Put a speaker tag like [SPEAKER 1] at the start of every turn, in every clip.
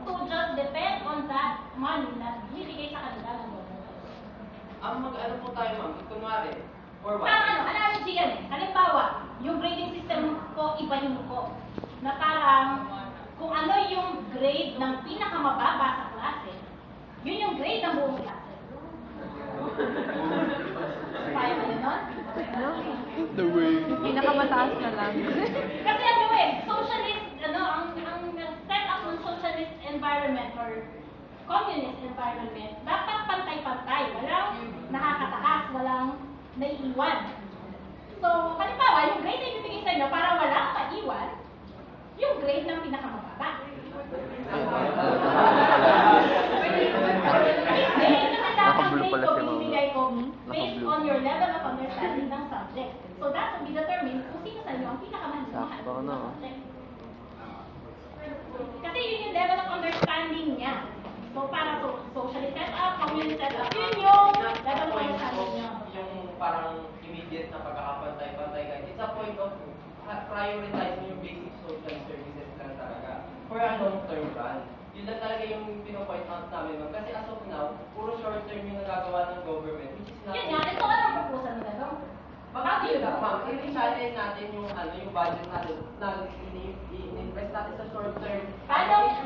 [SPEAKER 1] to just depend on that money na binibigay sa kanila ng government.
[SPEAKER 2] Ang mag-ano po tayo, ma'am, kunwari, or what?
[SPEAKER 1] Analogy yan eh. Halimbawa, yung grading system ko, ibahin ko. Na parang, kung ano yung grade ng pinakamababa sa klase, yun yung grade ng buong klase. Kaya ba yun nun?
[SPEAKER 3] The way.
[SPEAKER 4] Pinakamataas na lang.
[SPEAKER 1] Kasi ano eh, socialist, ang set up ng socialist environment or communist environment, dapat pantay-pantay. Walang nakakataas, walang naiiwan. So, halimbawa, yung grade na ibibigay sa inyo para walang maiwan, yung grade ng pinakamababa.
[SPEAKER 3] Nakablue pala si Mama.
[SPEAKER 1] Ibibigay ko based on your level of understanding ng subject. So that will be determined kung sino sa inyo ang pinakamahal
[SPEAKER 3] Sakto na.
[SPEAKER 1] ng subject. Kasi yun yung level of understanding niya. So para socially set up, community set up, yun yung level of understanding niya.
[SPEAKER 2] Yung parang immediate na pagkakapantay-pantay guys. It's a point of prioritizing yung basic social services lang talaga for a long-term run. Yun lang talaga yung pinopoint out namin, ma'am. Kasi as of now, puro short-term yung nagagawa ng government, which is not...
[SPEAKER 1] Yun nga, ito ka lang proposal nila, no?
[SPEAKER 2] Bakit yun lang, ma'am? I-challenge natin yung budget natin na in-invest natin sa short-term.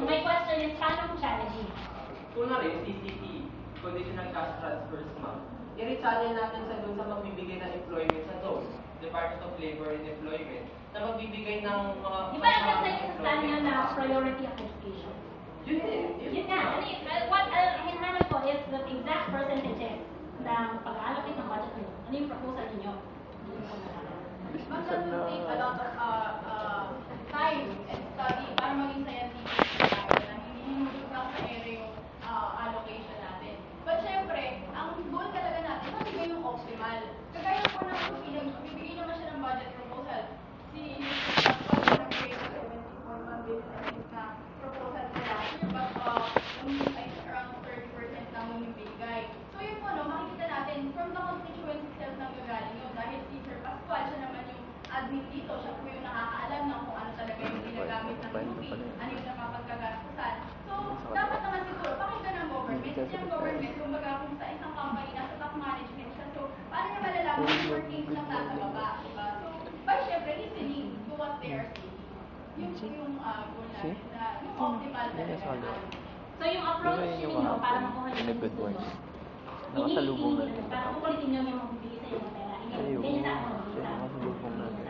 [SPEAKER 1] My question is, paano kung challenging?
[SPEAKER 2] Kunwari, yung CCT, Conditional Cash Transfers, ma'am. I-challenge natin sa doon sa magbibigay ng employment sa DOL, Department of Labor and Employment, na magbibigay ng mga...
[SPEAKER 1] Di ba nasa sa kanya na priority of education?
[SPEAKER 2] Yun din.
[SPEAKER 1] Yun nga. What ang hinahanap ko is the exact percentages ng pag-allocate ng budget nyo. Ano yung proposal ninyo?
[SPEAKER 4] But that will take a lot of time and study para maging scientific na hindi lang sa area yung allocation natin. But syempre, ang goal talaga natin, mabigay yung optimal. Kagaya po ng bibigay naman siya ng budget proposal. Si Pastor nag-create ng 70.1 billion na proposal sa last year, but I think around 30% lang yung bigay. So yun po, makikita natin from the constituency itself nang gagaling yun. Dahil si Sir Pascual, siya naman yung admin dito, siya po yung nakakaalam ng kung ano talaga yung ginagamit ng UP, ano yung napapagkagastusan. So, dapat naman siguro, pakinggan ng government. Yung government, kumbaga kung sa isang company, nasa top management siya. So, paano niya malalaman yung workings lang nasa baba, diba? So, by syempre, listening to what they are saying. Yun po yung goal natin, na yung optimal talaga.
[SPEAKER 1] So yung approach ninyo para makuha
[SPEAKER 3] In a good way.
[SPEAKER 1] Nakasalubong
[SPEAKER 3] Nakasalubong natin.
[SPEAKER 1] para kukulitin nyo yung magbibigay sa inyo ng pera.
[SPEAKER 3] Ayun.
[SPEAKER 1] Ganyan sa ako.
[SPEAKER 3] Nakasalubong natin.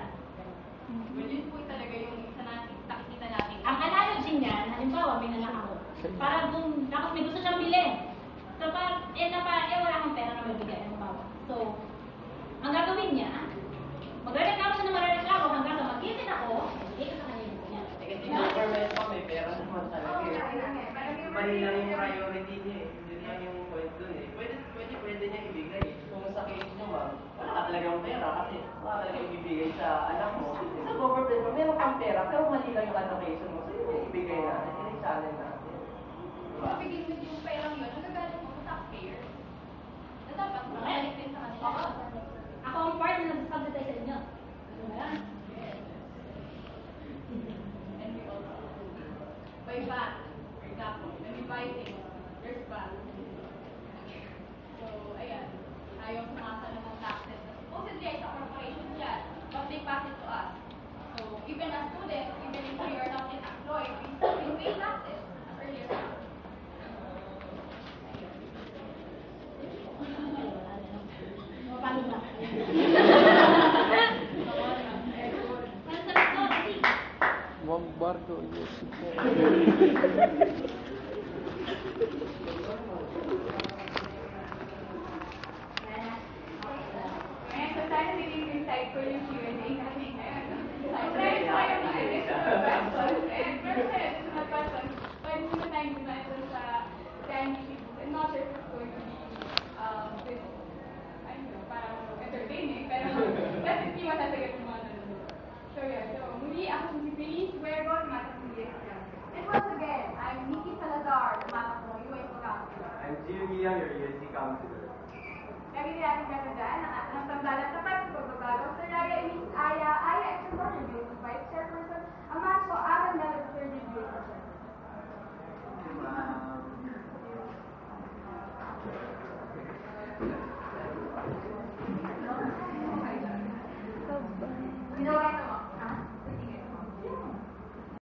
[SPEAKER 4] Well, yun po talaga yung isa natin, nakikita natin.
[SPEAKER 1] Ang analogy niya, halimbawa may nanak ako. Para kung tapos may gusto siyang bilhin. So wala kang pera na mabigay. So, ang gagawin niya, magrereklamo siya na magrereklamo hanggang sa mag-isin ako, ibigay ko sa kanya yung niya.
[SPEAKER 2] Kasi government pa may pera naman talaga eh. Mali lang yung priority niya eh. Hindi lang yung point dun eh. Pwede niya ibigay. Kung sa case niyo, ma'am, wala ka talagang pera kasi wala talagang ibibigay sa anak mo. Sa government mo, meron kang pera pero mali lang yung allocation mo. So yun yung ibigay natin. Yun yung challenge natin.
[SPEAKER 4] Diba? Bigay mo yung perang yun, nagagalit mo sa taxpayer. Na dapat makalik din sa kanila.
[SPEAKER 1] Ako ang part na nagsasabi sa inyo. Ano ba yan?
[SPEAKER 4] And we also buy back, for example, when we buy things, there's back. So, ayan, ayaw pumasa na ng taxes. Supposedly, ay sa corporation yan, but they pass it to us. So, even as students, even if we are not yet employed, we pay taxes earlier.
[SPEAKER 1] Paano na?
[SPEAKER 3] Ma'am Barco, yes.
[SPEAKER 4] Ngayon, so tayo naging insightful yung Q&A natin ngayon. Try tayo na additional questions. And first, additional questions. Pwede mo na tayong ito sa scientific book. I'm not sure if it's going to be good. I don't know, parang entertaining. Pero let's see what nasagot ng mga nanonood. So yeah, so muli ako si Feliz Huergo, Tumatakbo. And once again, I'm Nikki Salazar, Tumatakbo, UAC Counselor.
[SPEAKER 2] I'm Gio Mia, your USC counselor.
[SPEAKER 4] Lagi din ating katandaan ng tambalang tapat sa pagbabago sa Raya Elise Aya External Review Vice Chairperson, ang Macho Alan Mel Third Review Chairperson. Ginawa ko